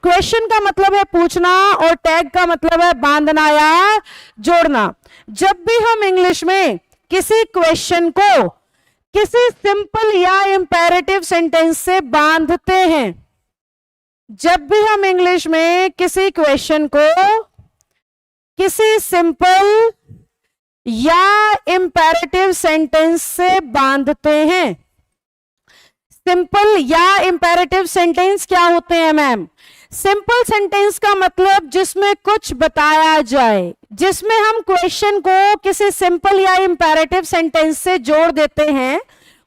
Question का मतलब है पूछना और टैग का मतलब है बांधना या जोड़ना। जब भी हम इंग्लिश में किसी क्वेश्चन को किसी सिंपल या इंपेरेटिव सेंटेंस से बांधते हैं, जब भी हम इंग्लिश में किसी क्वेश्चन को किसी सिंपल या इंपेरेटिव सेंटेंस से बांधते हैं। सिंपल या इंपेरेटिव सेंटेंस क्या होते हैं मैम? सिंपल सेंटेंस का मतलब जिसमें कुछ बताया जाए, जिसमें हम क्वेश्चन को किसी सिंपल या इंपेरेटिव सेंटेंस से जोड़ देते हैं,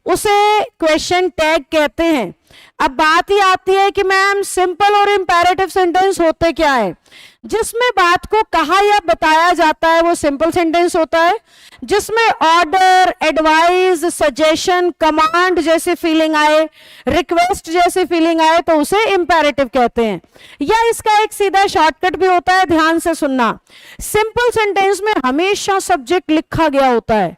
उसे क्वेश्चन टैग कहते हैं। अब बात ही आती है कि मैम सिंपल और इंपेरेटिव सेंटेंस होते क्या है? जिसमें बात को कहा या बताया जाता है वो सिंपल सेंटेंस होता है। जिसमें ऑर्डर, एडवाइस, सजेशन, कमांड जैसी फीलिंग आए, रिक्वेस्ट जैसी फीलिंग आए तो उसे इंपेरेटिव कहते हैं। या इसका एक सीधा शॉर्टकट भी होता है, ध्यान से सुनना। सिंपल सेंटेंस में हमेशा सब्जेक्ट लिखा गया होता है,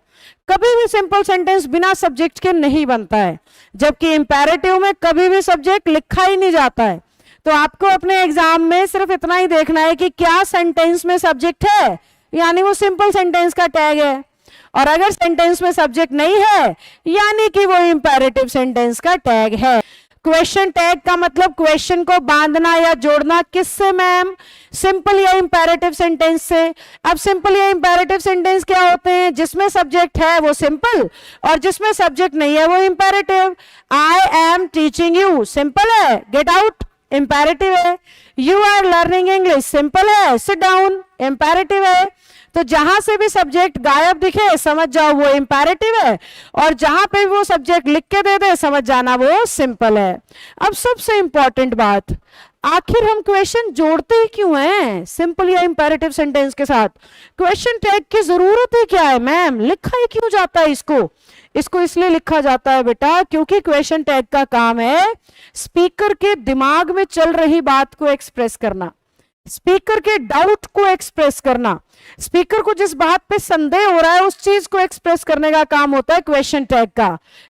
कभी भी सिंपल सेंटेंस बिना सब्जेक्ट के नहीं बनता है, जबकि इंपेरेटिव में कभी भी सब्जेक्ट लिखा ही नहीं जाता है। तो आपको अपने एग्जाम में सिर्फ इतना ही देखना है कि क्या सेंटेंस में सब्जेक्ट है, यानी वो सिंपल सेंटेंस का टैग है, और अगर सेंटेंस में सब्जेक्ट नहीं है यानी कि वो इंपेरेटिव सेंटेंस का टैग है। क्वेश्चन टैग का मतलब क्वेश्चन को बांधना या जोड़ना। किससे मैम? सिंपल या इंपेरेटिव सेंटेंस से। अब सिंपल या इंपेरेटिव सेंटेंस क्या होते हैं? जिसमें सब्जेक्ट है वो सिंपल और जिसमें सब्जेक्ट नहीं है वो imperative. I am teaching you, simple है, गेट आउट, इंपेरेटिव है। You are learning English, simple है, सिट डाउन, इंपेरेटिव है। तो जहां से भी सब्जेक्ट गायब दिखे समझ जाओ वो इंपेरेटिव है, और जहां पे वो सब्जेक्ट लिख के दे दे समझ जाना वो सिंपल है। अब सबसे इंपॉर्टेंट बात, आखिर हम क्वेश्चन जोड़ते ही क्यों हैं सिंपल या इंपेरेटिव सेंटेंस के साथ? क्वेश्चन टैग की जरूरत ही क्या है मैम? लिखा ही क्यों जाता है इसको? इसको इसलिए लिखा जाता है बेटा क्योंकि क्वेश्चन टैग का काम है स्पीकर के दिमाग में चल रही बात को एक्सप्रेस करना, स्पीकर के डाउट को एक्सप्रेस करना, स्पीकर को जिस बात पे संदेह हो रहा है उस चीज को एक्सप्रेस करने का काम होता है क्वेश्चन टैग का।